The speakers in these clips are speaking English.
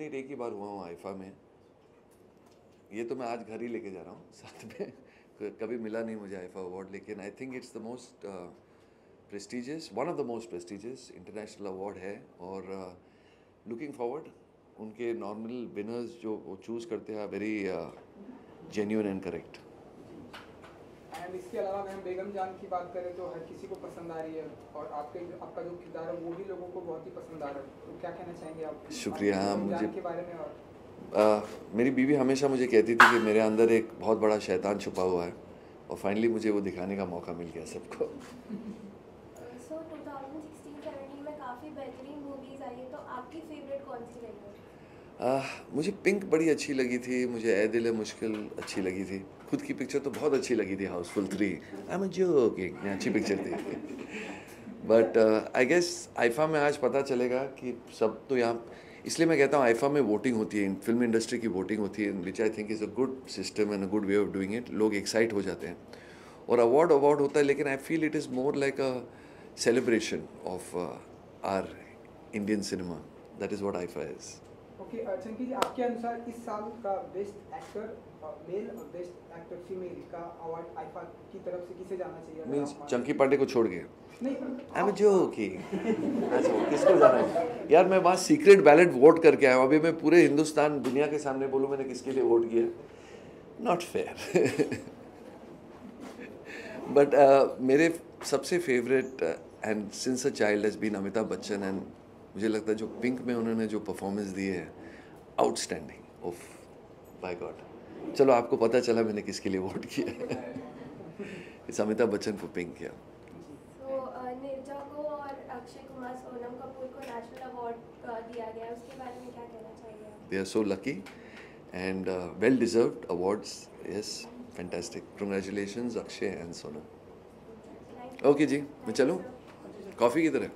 Meet एक ही बार हुआ हूँ आईफा में। ये तो मैं आज घर ही लेके जा रहा हूँ साथ में। कभी मिला नहीं मुझे आईफा अवार्ड, लेकिन आई think it's the most prestigious, one of the most prestigious international award है। और लुकिंग फॉरवर्ड, उनके नॉर्मल विनर्स जो वो चूज़ करते हैं very genuine and correct. And इसके अलावा मैम बेगम जान की बात करें तो हर किसी को पसंद आ रही है, और आपका जो किरदार है वो भी लोगों को बहुत ही पसंद आ रहा है, तो क्या कहना चाहेंगे आप शुक्रिया। हाँ, मुझे के बारे में। और मेरी बीवी हमेशा मुझे कहती थी कि मेरे अंदर एक बहुत बड़ा शैतान छुपा हुआ है, और फाइनली मुझे वो दिखाने का मौका मिल गया सबको। सो 2016-17 में काफ़ी बेहतरीन मूवीज़ आई है, तो आपकी फेवरेट कौन सी रही है? मुझे पिंक बड़ी अच्छी लगी थी, मुझे ए दिल है मुश्किल अच्छी लगी थी, खुद की पिक्चर तो बहुत अच्छी लगी थी हाउसफुल 3, आई एम जोकिंग, अच्छी पिक्चर थी। बट आई गेस आईफा में आज पता चलेगा कि सब तो यहाँ, इसलिए मैं कहता हूँ आईफा में वोटिंग होती है, फिल्म इंडस्ट्री की वोटिंग होती है, which I think is a good system and a good way of doing it. लोग एक्साइट हो जाते हैं और अवार्ड होता है, लेकिन I feel it is more like a celebration of our Indian cinema, that is what IIFA is. Okay Chunky ji, आपके अनुसार इस साल का बेस्ट एक्टर मेल और बेस्ट एक्टर फीमेल का अवार्ड आईफा की तरफ से किसे जाना चाहिए? मीन्स चंकी पांडे को छोड़ के? नहीं, आई एम जोकिंग। अच्छा, किसको जाना है यार? मैं वहाँ सीक्रेट बैलेट वोट करके आया हूँ, अभी मैं पूरे हिंदुस्तान दुनिया के सामने बोलूँ मैंने किसके लिए वोट किया, नॉट फेयर। बट मेरे सबसे favourite and since a child has been Amitabh Bachchan, and मुझे लगता है जो पिंक में उन्होंने जो परफॉर्मेंस दी है आउटस्टैंडिंग, ऑफ बाय गॉड। चलो आपको पता चला मैंने किसके लिए वोट किया है। It's Amitabh Bachchan for pink. किया निर्जा को और अक्षय कुमार सोनम कपूर को नेशनल अवार्ड दिया गया, उसके बारे में क्या कहना चाहिए? They are so lucky and well deserved awards. Yes, fantastic, congratulations Akshay and Sonam. Okay जी, मैं चलूँ कॉफ़ी की तरह?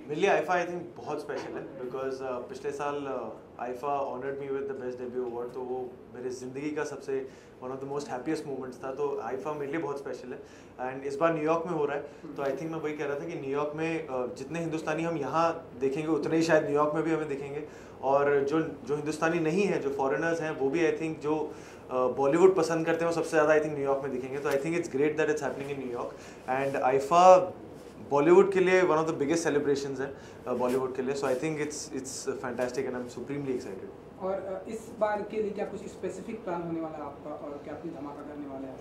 मेरे लिए आईफा आई थिंक बहुत स्पेशल है, बिकॉज पिछले साल IIFA honoured me with the best debut award, तो वो मेरी ज़िंदगी का सबसे one of the most happiest moments था। तो आईफा मेरे लिए बहुत स्पेशल है एंड इस बार न्यूयॉर्क में हो रहा है, तो आई थिंक मैं वही कह रहा था कि न्यूयॉर्क में जितने हिंदुस्तानी हम यहाँ देखेंगे उतने ही शायद न्यूयॉर्क में भी हमें दिखेंगे, और जो हिंदुस्तानी नहीं है, जो फॉरेनर्स हैं, वो भी आई थिंक जो बॉलीवुड पसंद करते हैं वो सबसे ज़्यादा आई थिंक न्यूयॉर्क में दिखेंगे। तो I think it's great that it's happening in New York and IIFA Bollywood के लिए one of the biggest celebrations है बॉलीवुड के लिए। So I think it's fantastic and I am supremely excited. और इस बार के लिए क्या कुछ स्पेसिफिक प्लान होने वाला है आपका, और क्या अपनी धमाका करने वाले हैं?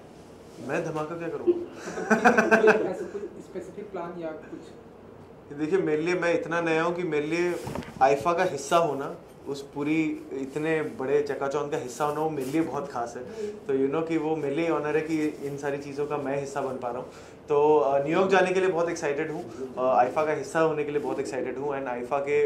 मैं धमाका क्या करूँगा? ऐसे कुछ स्पेसिफिक प्लान या कुछ? देखिए, मेरे लिए, मैं इतना नया हूँ कि मेरे लिए आईफा का हिस्सा होना, उस पूरी इतने बड़े चकाचौंध का हिस्सा होना, वो मेरे लिए बहुत खास है। तो यू नो कि वो मेरे लिए ऑनर है कि इन सारी चीज़ों का मैं हिस्सा बन पा रहा हूँ। तो न्यूयॉर्क जाने के लिए बहुत एक्साइटेड हूँ, आईफा का हिस्सा होने के लिए बहुत एक्साइटेड हूँ, एंड आईफा के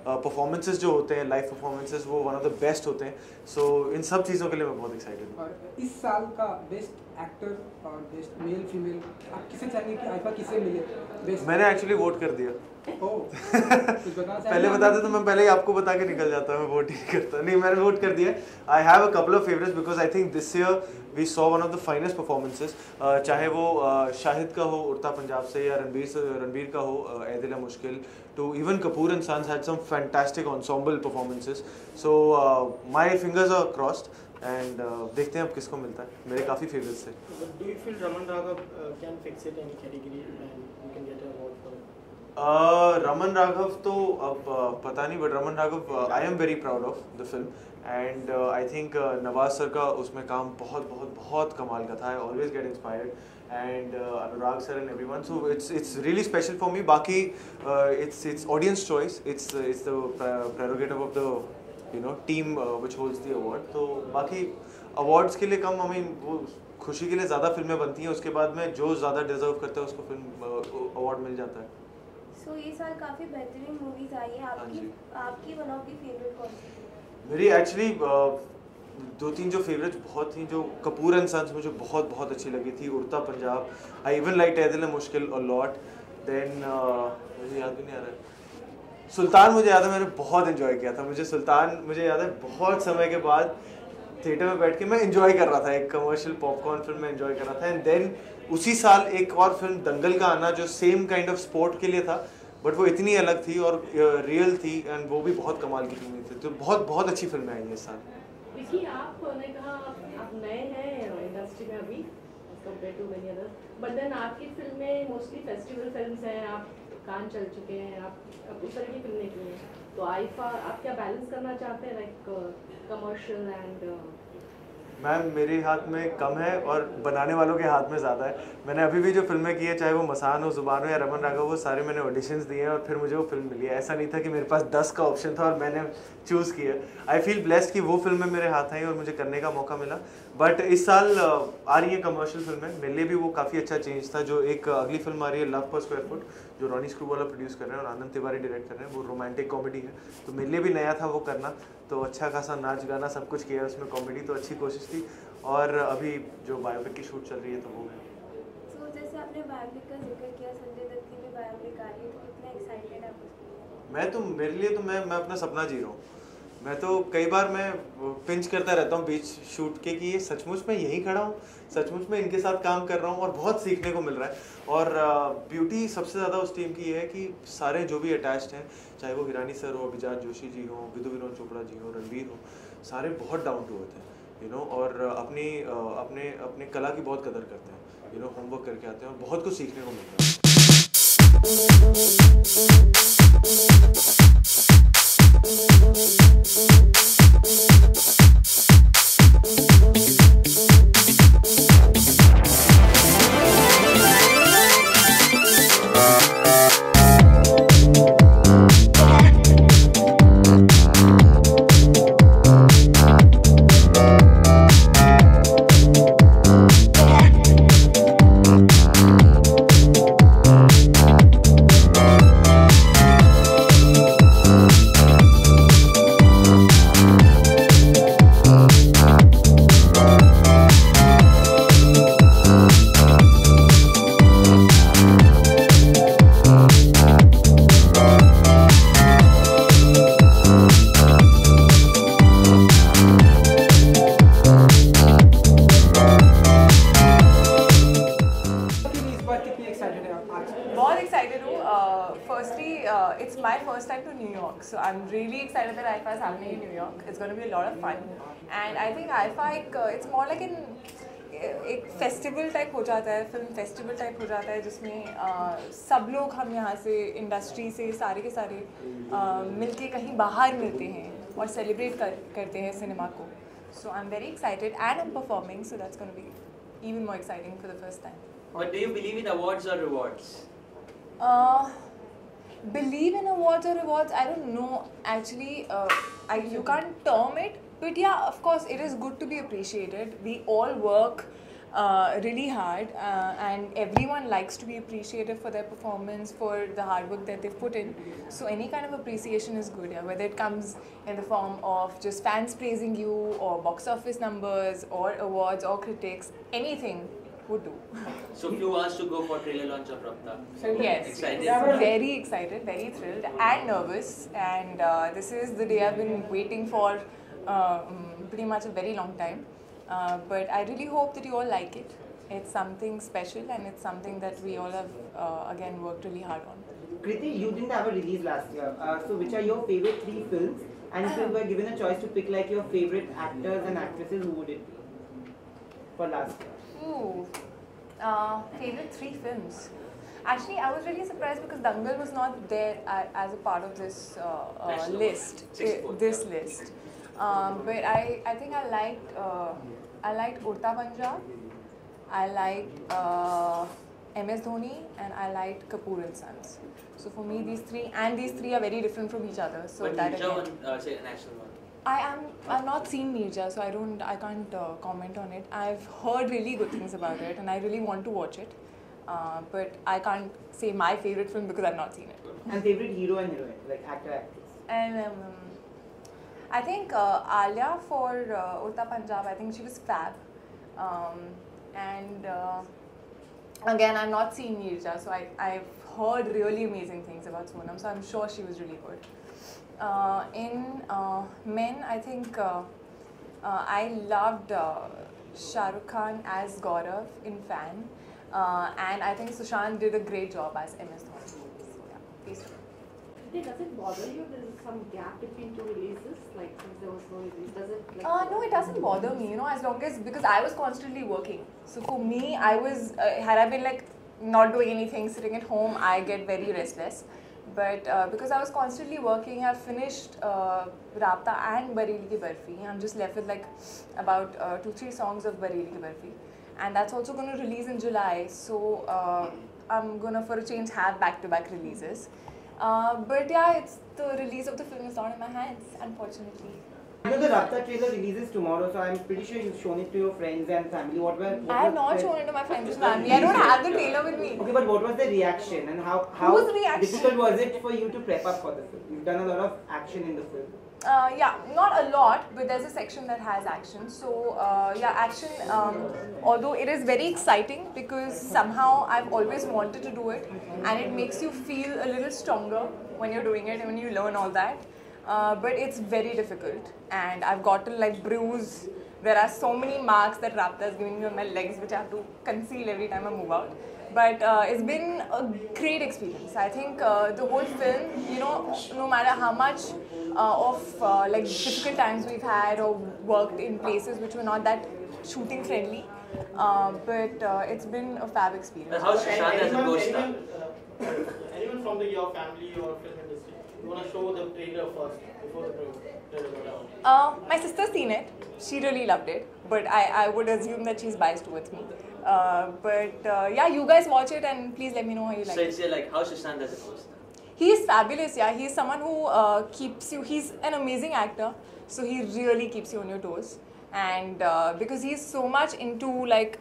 परफॉर्मेंसेस जो होते हैं, लाइव परफॉर्मेंसेस, वो वन ऑफ द बेस्ट होते हैं। सो इन सब चीज़ों के लिए मैं बहुत एक्साइटेड हूँ। और इस साल का बेस्ट एक्टर और बेस्ट मेल फीमेल आप किसे चाहेंगे कि आईफा किसे मिले? मैंने एक्चुअली वोट कर दिया। पहले बताते तो मैं पहले ही आपको बता के निकल जाता, मैं वोट ही करता। नहीं, मैंने वोट कर दिया। I have a couple of favourites because I think this year we saw one of the finest performances, चाहे वो शाहिद का हो उड़ता पंजाब से, या रणबीर का हो ए Dil Hai Mushkil, to even Kapoor and sons had some fantastic ensemble performances. So my fingers are crossed and देखते हैं अब किसको मिलता है। मेरे काफ़ी फेवरेट्स थे। Do you feel Raman Raghav can fix it in category and you can get an award for it? Raman Raghav तो अब पता नहीं, but Raman Raghav I am very proud of the film, and I think Nawaz sir का उसमें काम बहुत बहुत बहुत कमाल का था. I always get inspired, and Anurag sir and everyone, so it's really special for me. बाकी it's audience choice, it's the prerogative of the team which holds the award. तो बाकी अवार्ड्स के लिए कम, आई मीन वो खुशी के लिए ज़्यादा फिल्में बनती हैं, उसके बाद में जो ज़्यादा डिजर्व करता है उसको फिल्म अवार्ड मिल जाता है. सो ये साल काफ़ी बेहतरीन मूवीज आई है आपकी वन ऑफ द फेवरेट कौन सी? मेरी एक्चुअली 2-3 जो फेवरेट्स बहुत थी, जो कपूर एंड सन्स मुझे बहुत बहुत अच्छी लगी थी. उड़ता Punjab, I even like a Dil Hai मुश्किल अ लॉट. देन मुझे याद भी नहीं आ रहा है, सुल्तान मुझे याद है मैंने बहुत एंजॉय किया था. मुझे याद है बहुत समय के बाद थिएटर में बैठ के मैं एंजॉय कर रहा था, एक कमर्शियल पॉपकॉर्न फिल्म में एंजॉय कर रहा था. एंड देन उसी साल एक और फिल्म दंगल का आना, जो सेम काइंड ऑफ स्पोर्ट के लिए था, बट वो इतनी अलग थी और रियल थी, एंड वो भी बहुत कमाल की फिल्म थी. तो बहुत बहुत अच्छी फिल्में आई हैं इस साल. विकी, आपने कहा आप नए हैं इंडस्ट्री में अभी compare to many others, but then आपकी फिल्में मोस्टली फेस्टिवल फिल्म्स हैं, आप कान चल चुके हैं, आप उस तरह की फिल्में की हैं. तो आईफा आप क्या बैलेंस करना चाहते हैं, लाइक कमर्शियल एंड? मैम मेरे हाथ में कम है और बनाने वालों के हाथ में ज़्यादा है. मैंने अभी भी जो फिल्में की है, चाहे वो मसान हो, जुबान हो या रमन राघव, वो सारे मैंने ऑडिशंस दिए हैं और फिर मुझे वो फिल्म मिली है. ऐसा नहीं था कि मेरे पास 10 का ऑप्शन था और मैंने चूज़ किया. आई फील ब्लेस्ड कि वो फिल्में मेरे हाथ आई और मुझे करने का मौका मिला. बट इस साल आ रही है कमर्शियल फिल्में, मेरे लिए भी वो काफ़ी अच्छा चेंज था. जो एक अगली फिल्म आ रही है लव पर स्क्वायर फुट, जो रॉनी स्क्रूवाला प्रोड्यूस कर रहे हैं और आनंद तिवारी डायरेक्ट कर रहे हैं, वो रोमांटिक कॉमेडी है. तो मेरे लिए भी नया था वो करना, तो अच्छा खासा नाच गाना सब कुछ किया उसमें, कॉमेडी तो अच्छी कोशिश थी. और अभी जो बायोपिक की शूट चल रही है तो वो है. तो जैसे आपने बायोपिक का जिक्र किया, संजय दत्त की भी बायोपिक आ रही है, तो कितना एक्साइटेड आप उसके लिए? मैं तो मेरे लिए तो मैं अपना सपना जी रहा हूँ. मैं तो कई बार मैं पिंच करता रहता हूँ बीच शूट के कि ये सचमुच में यहीं खड़ा हूँ, सचमुच में इनके साथ काम कर रहा हूँ, और बहुत सीखने को मिल रहा है. और ब्यूटी सबसे ज़्यादा उस टीम की है कि सारे जो भी अटैच्ड हैं, चाहे वो हिरानी सर हो, अभिजात जोशी जी हो, विदु विनोद चोपड़ा जी हो, रणवीर हो, सारे बहुत डाउन टू अर्थ हैं, और अपने कला की बहुत कदर करते हैं, होमवर्क करके आते हैं और बहुत कुछ सीखने को मिलता है. It's my first time to New York, so I'm really excited that IIFA is happening in New York. It's going to be a lot of fun, and I think IIFA it's more like एक festival type हो जाता है, film festival type हो जाता है, जिसमें सब लोग हम यहाँ से इंडस्ट्री से सारे के सारे मिलके कहीं बाहर मिलते हैं और सेलिब्रेट करते हैं सिनेमा को. So I'm very excited and I'm performing, so that's going to be even more exciting for the first time. But do you believe in awards or rewards? Believe in awards or rewards, I don't know actually. You can't term it, but yeah, of course it is good to be appreciated. We all work really hard, and everyone likes to be appreciated for their performance, for the hard work that they've put in. So any kind of appreciation is good, yeah, whether it comes in the form of just fans praising you, or box office numbers, or awards, or critics, anything would do. So if you asked to go for trailer launch of Rabta, Yes, excited? very excited, very thrilled and nervous, and this is the day I've been waiting for pretty much a very long time. But I really hope that you all like it. It's something special, and it's something that we all have again worked really hard on. Kriti, you didn't have a release last year. So which are your favorite 3 films? And if you were given a choice to pick like your favorite actors and actresses, who would it be for last year? Ooh, favorite 3 films. Actually, I was really surprised because Dangal was not there as a part of this list. This list, but I think I liked Urta Punjab. I liked MS Dhoni, and I liked Kapoor and Sons. So for me, these three are very different from each other. So but that Neerja won, say a national one. I've not seen Neerja, so I can't comment on it. I've heard really good things about it, and I really want to watch it. But I can't say my favorite film because I've not seen it. And favorite hero and heroine, like actor, actress? And I think Alia for Urta Punjab, I think she was fab. And again, I've not seen Neerja, so I've heard really amazing things about Sonam, so I'm sure she was really good. In men, I think I loved Shah Rukh Khan as Gaurav in Fan. And I think Sushant did a great job as MS Dhoni. So yeah, these two. Does it bother you? There's some gap between two releases, like since there was no release. Does it? Like, no, it doesn't bother me. As long as because I was constantly working. So for me, I was had I been like not doing anything, sitting at home, I get very restless. But because I was constantly working, I finished Rabta and Bareilly Ki Barfi. I'm just left with like about 2-3 songs of Bareilly Ki Barfi. And that's also going to release in July, so I'm going to, for a change, have back-to-back releases. But yeah, the release of the film is not in my hands, unfortunately. You know the Rabta trailer releases tomorrow, so I'm pretty sure you've shown it to your friends and family. I have not shown it to my friends and family. I don't have the trailer with me. Okay, but what was the reaction and how Whose reaction? difficult was it for you to prep up for the film? You've done a lot of action in the film. Yeah, not a lot, but there's a section that has action. So yeah, action, although it is very exciting because somehow I've always wanted to do it, and it makes you feel a little stronger when you're doing it and when you learn all that. But it's very difficult, and I've got to like bruise. There are so many marks that Rabta is giving me on my legs, which I have to conceal every time I move out. But it's been a great experience. I think the whole film, no matter how much of like difficult times we've had or worked in places which were not that shooting friendly, but it's been a fab experience. But how's Sushant as a co-star? Anyone from your family or film industry, you want to show the trailer first before the trailer goes out? My sister's seen it. She really loved it, but I would assume that she's biased towards me. But yeah, you guys watch it and please let me know how you like it. So it's like how Sushant as a co-star? He is fabulous, yeah. He's someone who keeps you, he's an amazing actor, so he really keeps you on your toes. And because he's so much into like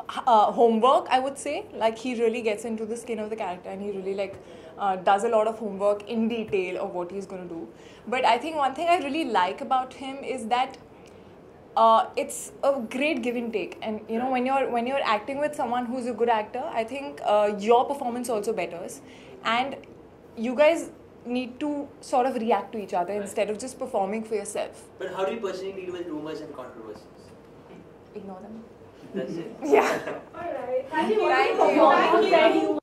homework, I would say. Like he really gets into the skin of the character and he really like does a lot of homework in detail of what he's going to do. But I think one thing I really like about him is that it's a great give and take, and when you're acting with someone who's a good actor, I think your performance also betters, and you guys need to sort of react to each other instead of just performing for yourself. But how do you personally deal with rumors and controversies? Ignore them. That's it. Yeah. Alright. Thank you. Thank you.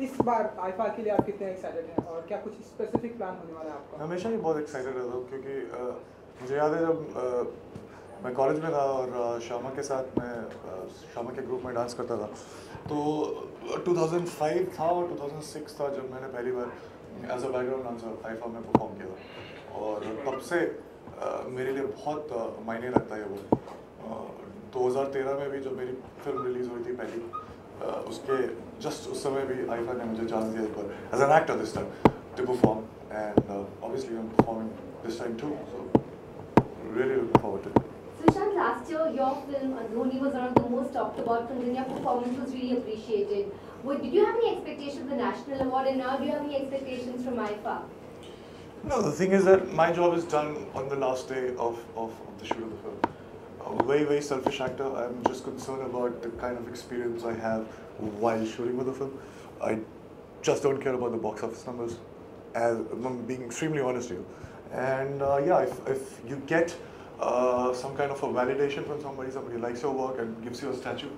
इस बार IIFA के लिए आप कितने excited हैं और क्या कुछ specific plan होने वाला है आपका? हमेशा ही बहुत एक्साइटेड रहता हूँ क्योंकि मुझे याद है जब मैं कॉलेज में था और श्यामा के साथ मैं श्यामा के ग्रुप में डांस करता था, तो 2005 था और 2006 था जब मैंने पहली बार as a background dancer IIFA में परफॉर्म किया था। और तब से मेरे लिए बहुत मायने रखता है वो। 2013 में भी जब मेरी फिल्म रिलीज़ हुई थी पहली, उसके जस्ट उस समय भी आईफा ने मुझे चांस दिया पर as an actor this time to perform, and obviously I am performing this time too, so really looking forward to it. Sushant, last year your film Dhoni was one of the most talked about films and your performance was really appreciated. Did you have any expectations for the National Award, and now do you have any expectations from IIFA? No, the thing is that my job is done on the last day of the shoot of the film. A very, very selfish actor. I'm just concerned about the kind of experience I have while shooting with the film. I just don't care about the box office numbers, as I'm being extremely honest here. And yeah, if you get some kind of a validation from somebody likes your work and gives you a statue,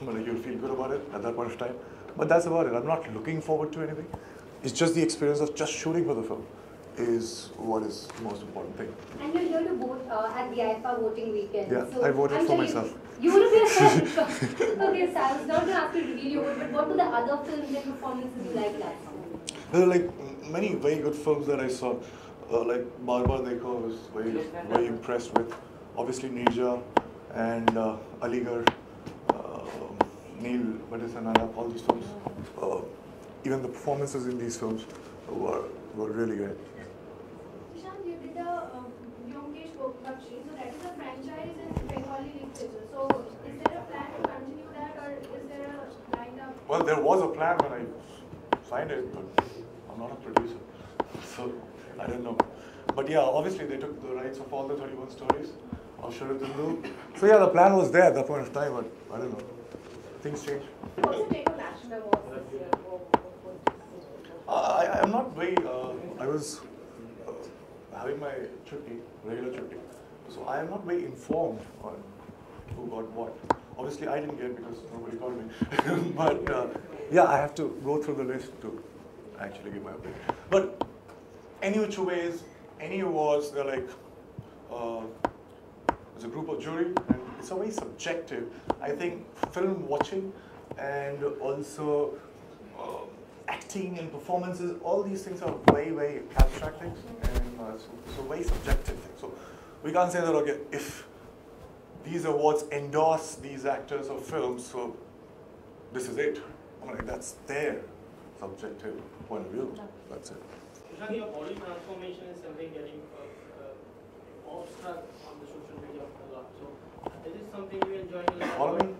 you'll feel good about it at that point of time. But that's about it. I'm not looking forward to anything. It's just the experience of just shooting for the film is what is the most important thing. And you're here to vote at the IIFA voting weekend. Yeah, so I voted for myself. You would have been okay, so I was not going to have to reveal your vote, but what were the other films and performances you liked last year? There are like many very good films that I saw. Like Bar Bar Dekho, I was very impressed with. Obviously Nirja and Aligarh, Neil Bhattasanala, all these films. Even the performances in these films were really great. Sushant, you did the Vyomkesh Bakshi, so that is a franchise in Bengali literature. So is there a plan to continue that, or is there a lined up? Well, there was a plan when I signed it, but I'm not a producer, so I don't know. But yeah, obviously they took the rights of all the 31 stories of Sharad Dundu. So yeah, the plan was there at that point of time, but I don't know. Things change. What's the take on National Awards this year? I'm not very, I was having my chutti, regular chutti. So I am not very informed on who got what. Obviously I didn't get because nobody called me. But yeah, I have to go through the list to actually give my opinion. But any which ways, any awards, they're like, there's a group of jury, and it's a very subjective. I think film watching and also acting and performances, all these things are very, very abstract things, and so very subjective things. So we can't say that, okay, if these awards endorse these actors or films, so this is it. I'm like, that's their subjective point of view. That's it. Sushant, your body transformation is something getting abstract on the social media a lot. So, is it something you enjoy a lot? Follow me?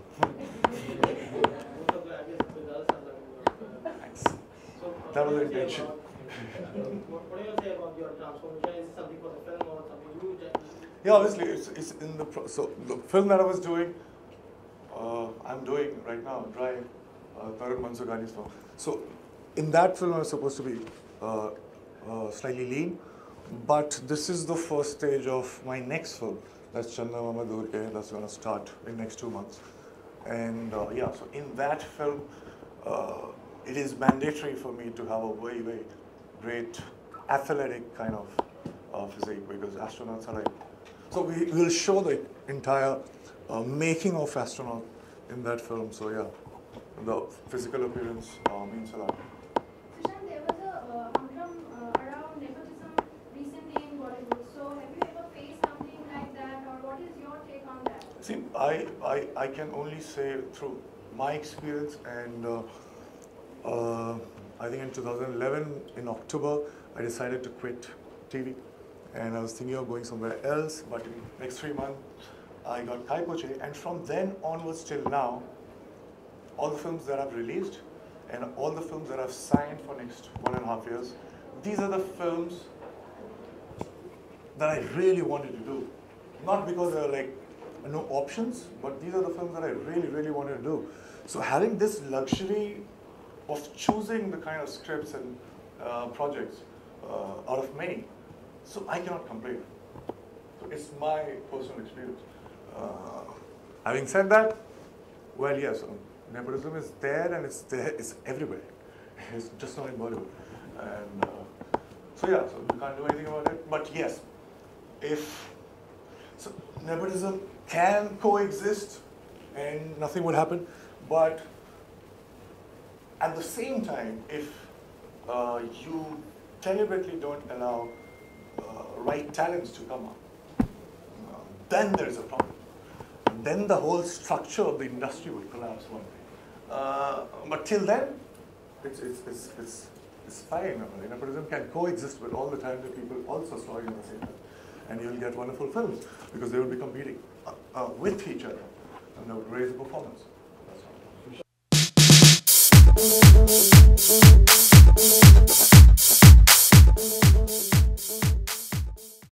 Most of the, I guess, the girls are loving Thanks. So, That was the intention. What do you say about your transformation? Is it something for the film or something you Yeah, obviously, it's in the so the film that I was doing, I'm doing right now, Drive, Tarun Mansukhani's film. So in that film, I was supposed to be slightly lean, but this is the first stage of my next film. That's Channa Mama Durke. That's going to start in next 2 months. And yeah, so in that film, it is mandatory for me to have a very, very great athletic kind of physique, because astronauts are like. So we will show the entire making of astronaut in that film. So yeah, the physical appearance means a lot. Sushant, there was a humdrum around nepotism recently in Bollywood. So have you ever faced something like that, or what is your take on that? See, I can only say through my experience, and I think in 2011, in October, I decided to quit TV. And I was thinking of going somewhere else, but in the next 3 months, I got Kai Poche, and from then onwards till now, all the films that I've released and all the films that I've signed for next 1.5 years, these are the films that I really wanted to do. Not because there are like no options, but these are the films that I really, really wanted to do. So having this luxury of choosing the kind of scripts and projects out of many, so I cannot complain. So it's my personal experience. Having said that, well, yes, nepotism is there, and it's there, it's everywhere. It's just not in Bollywood. And so yeah, so we can't do anything about it. But yes, so nepotism can coexist and nothing would happen. But at the same time, if you deliberately don't allow right talents to come up, then there is a problem. And then the whole structure of the industry would collapse one day. But till then, it's fine. Nepotism can coexist with all the talented people also starring at the same time. And you'll get wonderful films because they will be competing with each other and they would raise the performance. That's all.